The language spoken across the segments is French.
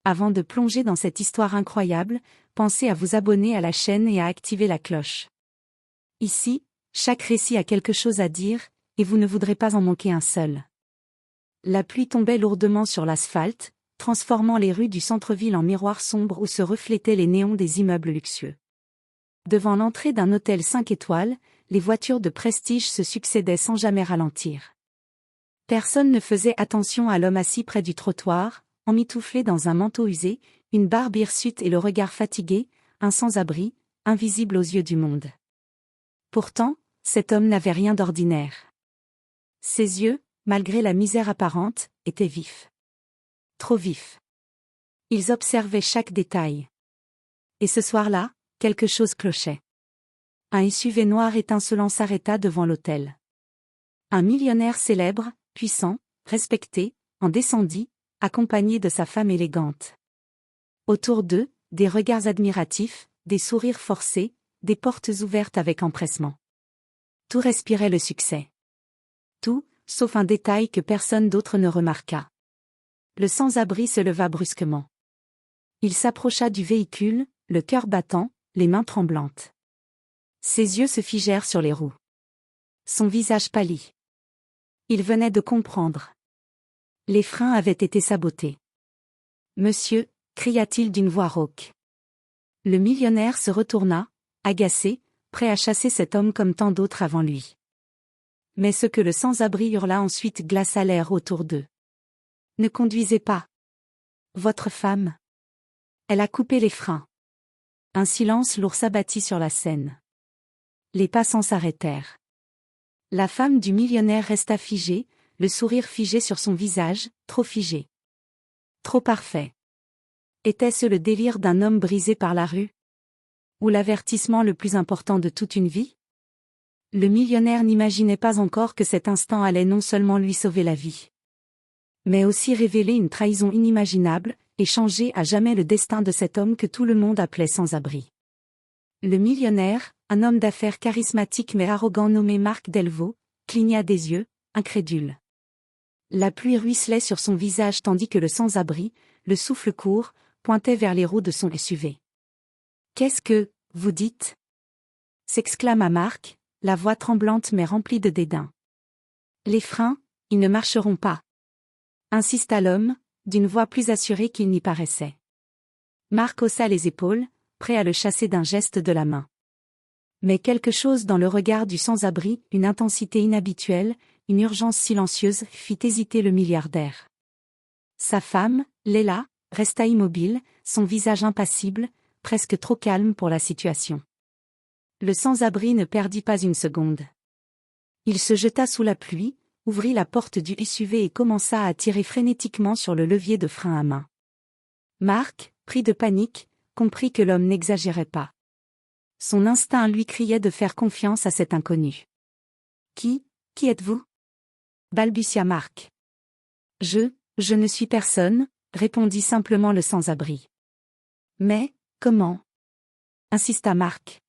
Avant de plonger dans cette histoire incroyable, pensez à vous abonner à la chaîne et à activer la cloche. Ici, chaque récit a quelque chose à dire, et vous ne voudrez pas en manquer un seul. La pluie tombait lourdement sur l'asphalte, transformant les rues du centre-ville en miroirs sombres où se reflétaient les néons des immeubles luxueux. Devant l'entrée d'un hôtel 5 étoiles, les voitures de prestige se succédaient sans jamais ralentir. Personne ne faisait attention à l'homme assis près du trottoir, emmitouflé dans un manteau usé, une barbe hirsute et le regard fatigué, un sans-abri, invisible aux yeux du monde. Pourtant, cet homme n'avait rien d'ordinaire. Ses yeux, malgré la misère apparente, étaient vifs. Trop vifs. Ils observaient chaque détail. Et ce soir-là, quelque chose clochait. Un SUV noir étincelant s'arrêta devant l'hôtel. Un millionnaire célèbre, puissant, respecté, en descendit, accompagné de sa femme élégante. Autour d'eux, des regards admiratifs, des sourires forcés, des portes ouvertes avec empressement. Tout respirait le succès. Tout, sauf un détail que personne d'autre ne remarqua. Le sans-abri se leva brusquement. Il s'approcha du véhicule, le cœur battant, les mains tremblantes. Ses yeux se figèrent sur les roues. Son visage pâlit. Il venait de comprendre. Les freins avaient été sabotés. « Monsieur » cria-t-il d'une voix rauque. Le millionnaire se retourna, agacé, prêt à chasser cet homme comme tant d'autres avant lui. Mais ce que le sans-abri hurla ensuite glaça l'air autour d'eux. « Ne conduisez pas. Votre femme. Elle a coupé les freins. » Un silence lourd s'abattit sur la scène. Les passants s'arrêtèrent. La femme du millionnaire resta figée, le sourire figé sur son visage, trop figé. Trop parfait. Était-ce le délire d'un homme brisé par la rue? Ou l'avertissement le plus important de toute une vie? Le millionnaire n'imaginait pas encore que cet instant allait non seulement lui sauver la vie, mais aussi révéler une trahison inimaginable, et changer à jamais le destin de cet homme que tout le monde appelait sans-abri. Le millionnaire, un homme d'affaires charismatique mais arrogant nommé Marc Delvaux, cligna des yeux, incrédule. La pluie ruisselait sur son visage tandis que le sans-abri, le souffle court, pointait vers les roues de son SUV. « Qu'est-ce que, vous dites » s'exclama Marc, la voix tremblante mais remplie de dédain. « Les freins, ils ne marcheront pas » insista l'homme, d'une voix plus assurée qu'il n'y paraissait. Marc haussa les épaules, prêt à le chasser d'un geste de la main. Mais quelque chose dans le regard du sans-abri, une intensité inhabituelle, une urgence silencieuse, fit hésiter le milliardaire. Sa femme, Léla, resta immobile, son visage impassible, presque trop calme pour la situation. Le sans-abri ne perdit pas une seconde. Il se jeta sous la pluie, ouvrit la porte du SUV et commença à tirer frénétiquement sur le levier de frein à main. Marc, pris de panique, comprit que l'homme n'exagérait pas. Son instinct lui criait de faire confiance à cet inconnu. « Qui êtes-vous » balbutia Marc. « Je ne suis personne » répondit simplement le sans-abri. « Mais, comment » insista Marc.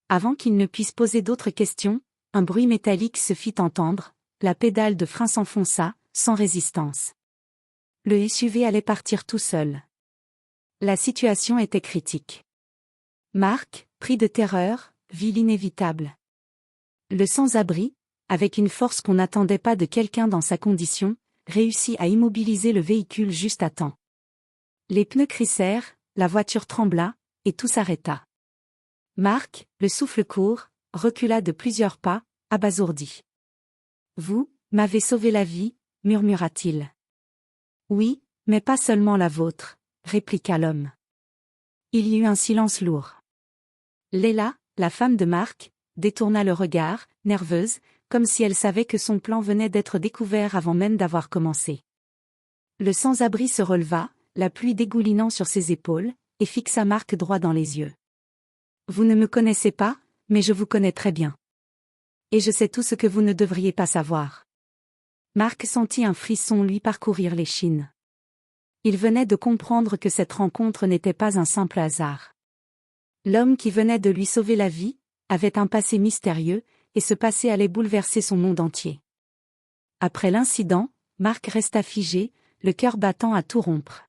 Avant qu'il ne puisse poser d'autres questions, un bruit métallique se fit entendre, la pédale de frein s'enfonça, sans résistance. Le SUV allait partir tout seul. La situation était critique. Marc, pris de terreur, vit l'inévitable. Le sans-abri, avec une force qu'on n'attendait pas de quelqu'un dans sa condition, réussit à immobiliser le véhicule juste à temps. Les pneus crissèrent, la voiture trembla, et tout s'arrêta. Marc, le souffle court, recula de plusieurs pas, abasourdi. « Vous m'avez sauvé la vie » murmura-t-il. « Oui, mais pas seulement la vôtre » répliqua l'homme. Il y eut un silence lourd. Léla, la femme de Marc, détourna le regard, nerveuse, comme si elle savait que son plan venait d'être découvert avant même d'avoir commencé. Le sans-abri se releva, la pluie dégoulinant sur ses épaules, et fixa Marc droit dans les yeux. « Vous ne me connaissez pas, mais je vous connais très bien. Et je sais tout ce que vous ne devriez pas savoir. » Marc sentit un frisson lui parcourir l'échine. Il venait de comprendre que cette rencontre n'était pas un simple hasard. L'homme qui venait de lui sauver la vie avait un passé mystérieux, et ce passé allait bouleverser son monde entier. Après l'incident, Marc resta figé, le cœur battant à tout rompre.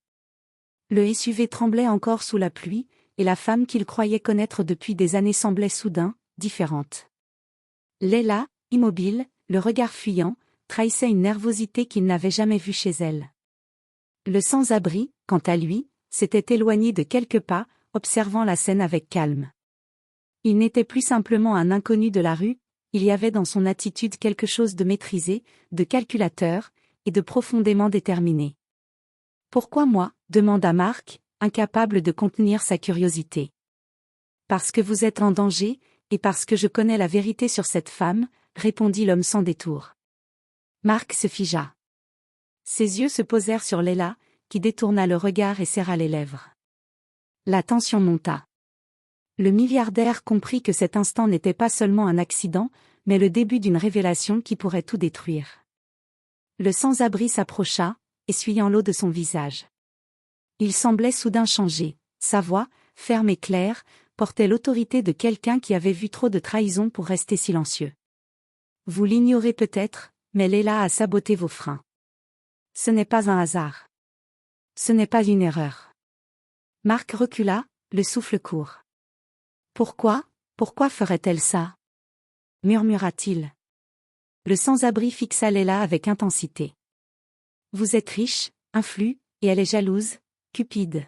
Le SUV tremblait encore sous la pluie, et la femme qu'il croyait connaître depuis des années semblait soudain, différente. Leila, immobile, le regard fuyant, trahissait une nervosité qu'il n'avait jamais vue chez elle. Le sans-abri, quant à lui, s'était éloigné de quelques pas, observant la scène avec calme. Il n'était plus simplement un inconnu de la rue, il y avait dans son attitude quelque chose de maîtrisé, de calculateur, et de profondément déterminé. « Pourquoi moi ?» demanda Marc, incapable de contenir sa curiosité. « Parce que vous êtes en danger, et parce que je connais la vérité sur cette femme, » répondit l'homme sans détour. Marc se figea. Ses yeux se posèrent sur Leila, qui détourna le regard et serra les lèvres. La tension monta. Le milliardaire comprit que cet instant n'était pas seulement un accident, mais le début d'une révélation qui pourrait tout détruire. Le sans-abri s'approcha, essuyant l'eau de son visage. Il semblait soudain changer, sa voix, ferme et claire, portait l'autorité de quelqu'un qui avait vu trop de trahison pour rester silencieux. « Vous l'ignorez peut-être, mais Leila a saboté vos freins. Ce n'est pas un hasard. Ce n'est pas une erreur. » Marc recula, le souffle court. « Pourquoi ferait-elle ça ?» murmura-t-il. Le sans-abri fixa Leila avec intensité. « Vous êtes riche, influe, et elle est jalouse, cupide.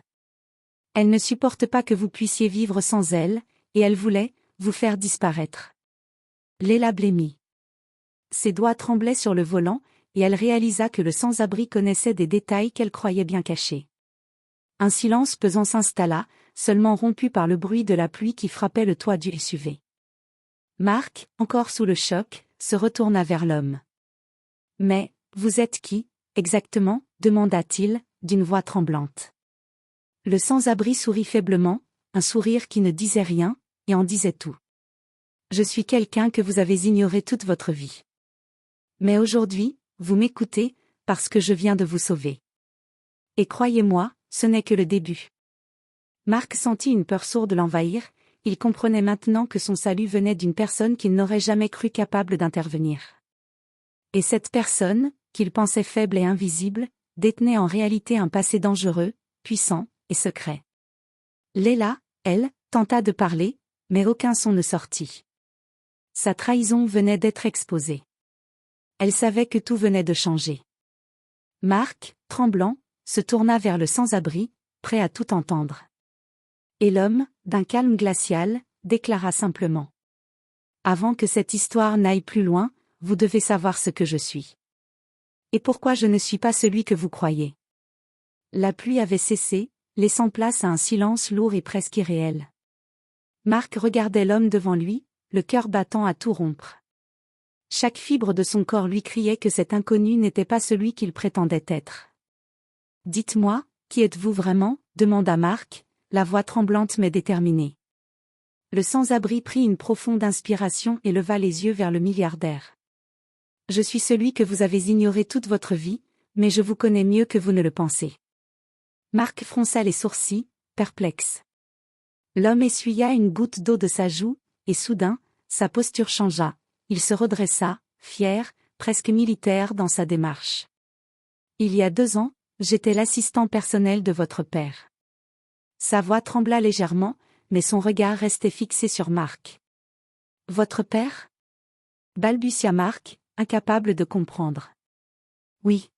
Elle ne supporte pas que vous puissiez vivre sans elle, et elle voulait vous faire disparaître. » Leila blêmit. Ses doigts tremblaient sur le volant, et elle réalisa que le sans-abri connaissait des détails qu'elle croyait bien cachés. Un silence pesant s'installa, seulement rompu par le bruit de la pluie qui frappait le toit du SUV. Marc, encore sous le choc, se retourna vers l'homme. « Mais, vous êtes qui, exactement ?» demanda-t-il, d'une voix tremblante. Le sans-abri sourit faiblement, un sourire qui ne disait rien, et en disait tout. « Je suis quelqu'un que vous avez ignoré toute votre vie. Mais aujourd'hui, vous m'écoutez, parce que je viens de vous sauver. Et croyez-moi, ce n'est que le début. » Marc sentit une peur sourde l'envahir, il comprenait maintenant que son salut venait d'une personne qu'il n'aurait jamais cru capable d'intervenir. Et cette personne, qu'il pensait faible et invisible, détenait en réalité un passé dangereux, puissant, et secret. Leila, elle, tenta de parler, mais aucun son ne sortit. Sa trahison venait d'être exposée. Elle savait que tout venait de changer. Marc, tremblant, se tourna vers le sans-abri, prêt à tout entendre. Et l'homme, d'un calme glacial, déclara simplement. « Avant que cette histoire n'aille plus loin, vous devez savoir ce que je suis. Et pourquoi je ne suis pas celui que vous croyez. » La pluie avait cessé, laissant place à un silence lourd et presque irréel. Marc regardait l'homme devant lui, le cœur battant à tout rompre. Chaque fibre de son corps lui criait que cet inconnu n'était pas celui qu'il prétendait être. « Dites-moi, qui êtes-vous vraiment ?» demanda Marc, la voix tremblante mais déterminée. Le sans-abri prit une profonde inspiration et leva les yeux vers le milliardaire. « Je suis celui que vous avez ignoré toute votre vie, mais je vous connais mieux que vous ne le pensez. » Marc fronça les sourcils, perplexe. L'homme essuya une goutte d'eau de sa joue, et soudain, sa posture changea, il se redressa, fier, presque militaire dans sa démarche. « Il y a 2 ans, j'étais l'assistant personnel de votre père. » Sa voix trembla légèrement, mais son regard restait fixé sur Marc. « Votre père ?» balbutia Marc, incapable de comprendre. « Oui.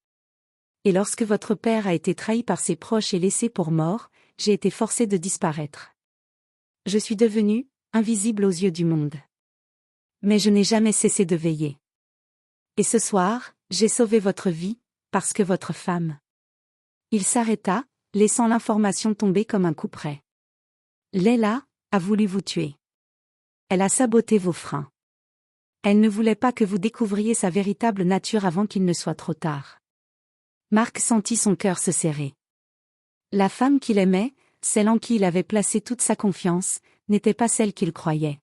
Et lorsque votre père a été trahi par ses proches et laissé pour mort, j'ai été forcé de disparaître. Je suis devenu invisible aux yeux du monde. Mais je n'ai jamais cessé de veiller. Et ce soir, j'ai sauvé votre vie, parce que votre femme... » Il s'arrêta, laissant l'information tomber comme un couperet. « Leila a voulu vous tuer. Elle a saboté vos freins. Elle ne voulait pas que vous découvriez sa véritable nature avant qu'il ne soit trop tard. » Marc sentit son cœur se serrer. La femme qu'il aimait, celle en qui il avait placé toute sa confiance, n'était pas celle qu'il croyait.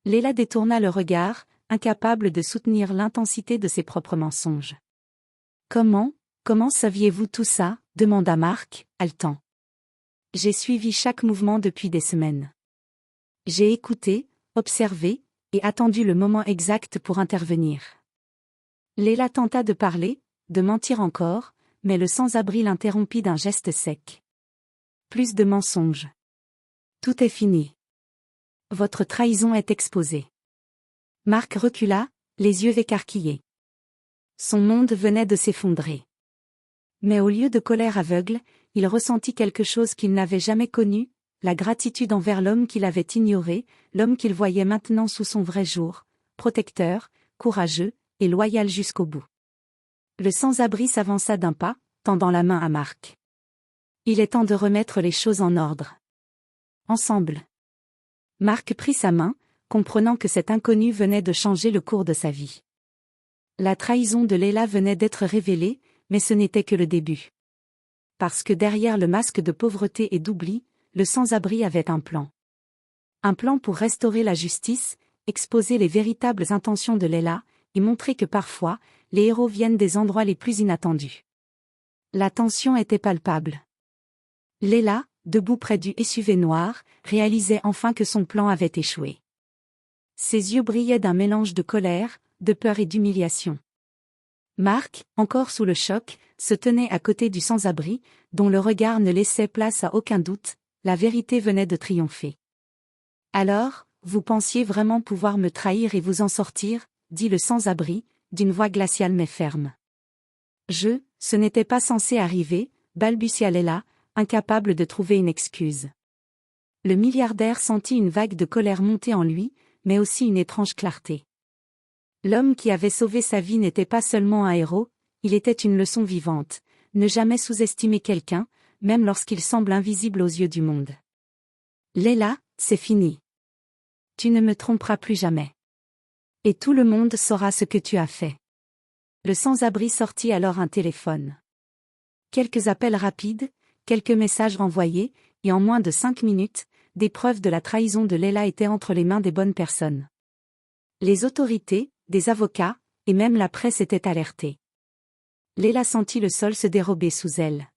Leila détourna le regard, incapable de soutenir l'intensité de ses propres mensonges. « Comment saviez-vous tout ça ?» demanda Marc, haletant. « J'ai suivi chaque mouvement depuis des semaines. J'ai écouté, observé, et attendu le moment exact pour intervenir. » Leila tenta de parler, de mentir encore, mais le sans-abri l'interrompit d'un geste sec. Plus de mensonges. Tout est fini. Votre trahison est exposée. Marc recula, les yeux écarquillés. Son monde venait de s'effondrer. Mais au lieu de colère aveugle, il ressentit quelque chose qu'il n'avait jamais connu, la gratitude envers l'homme qu'il avait ignoré, l'homme qu'il voyait maintenant sous son vrai jour, protecteur, courageux, et loyal jusqu'au bout. Le sans-abri s'avança d'un pas, tendant la main à Marc. Il est temps de remettre les choses en ordre. Ensemble. Marc prit sa main, comprenant que cet inconnu venait de changer le cours de sa vie. La trahison de Leila venait d'être révélée, mais ce n'était que le début. Parce que derrière le masque de pauvreté et d'oubli, le sans-abri avait un plan. Un plan pour restaurer la justice, exposer les véritables intentions de Leila, et montrer que parfois, les héros viennent des endroits les plus inattendus. La tension était palpable. Leila, debout près du SUV noir, réalisait enfin que son plan avait échoué. Ses yeux brillaient d'un mélange de colère, de peur et d'humiliation. Marc, encore sous le choc, se tenait à côté du sans-abri, dont le regard ne laissait place à aucun doute, la vérité venait de triompher. « Alors, vous pensiez vraiment pouvoir me trahir et vous en sortir ?» dit le sans-abri, d'une voix glaciale mais ferme. « Ce n'était pas censé arriver », balbutia Leila, incapable de trouver une excuse. Le milliardaire sentit une vague de colère monter en lui, mais aussi une étrange clarté. L'homme qui avait sauvé sa vie n'était pas seulement un héros, il était une leçon vivante, ne jamais sous-estimer quelqu'un, même lorsqu'il semble invisible aux yeux du monde. Leila, c'est fini. Tu ne me tromperas plus jamais. Et tout le monde saura ce que tu as fait. Le sans-abri sortit alors un téléphone. Quelques appels rapides, quelques messages renvoyés, et en moins de 5 minutes, des preuves de la trahison de Leila étaient entre les mains des bonnes personnes. Les autorités, des avocats, et même la presse étaient alertés. Leila sentit le sol se dérober sous elle.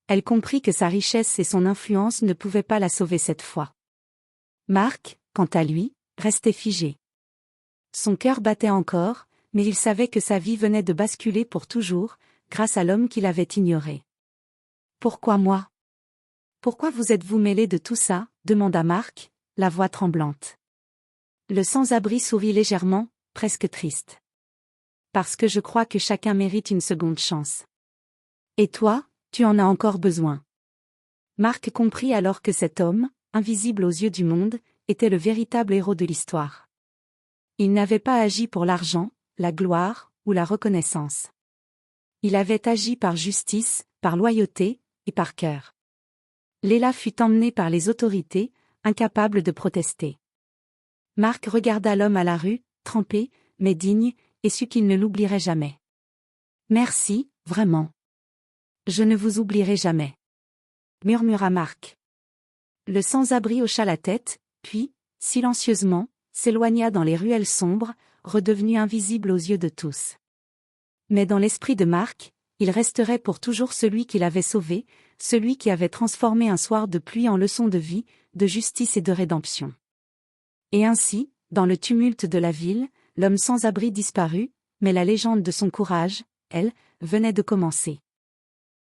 Elle comprit que sa richesse et son influence ne pouvaient pas la sauver cette fois. Marc, quant à lui, restait figé. Son cœur battait encore, mais il savait que sa vie venait de basculer pour toujours, grâce à l'homme qu'il avait ignoré. « Pourquoi moi ? Pourquoi vous êtes-vous mêlé de tout ça ?» demanda Marc, la voix tremblante. Le sans-abri sourit légèrement, presque triste. « Parce que je crois que chacun mérite une seconde chance. Et toi, tu en as encore besoin. » Marc comprit alors que cet homme, invisible aux yeux du monde, était le véritable héros de l'histoire. Il n'avait pas agi pour l'argent, la gloire, ou la reconnaissance. Il avait agi par justice, par loyauté, et par cœur. Leila fut emmenée par les autorités, incapable de protester. Marc regarda l'homme à la rue, trempé, mais digne, et sut qu'il ne l'oublierait jamais. « Merci, vraiment. Je ne vous oublierai jamais. » murmura Marc. Le sans-abri hocha la tête, puis, silencieusement, s'éloigna dans les ruelles sombres, redevenu invisible aux yeux de tous. Mais dans l'esprit de Marc, il resterait pour toujours celui qui l'avait sauvé, celui qui avait transformé un soir de pluie en leçon de vie, de justice et de rédemption. Et ainsi, dans le tumulte de la ville, l'homme sans abri disparut, mais la légende de son courage, elle, venait de commencer.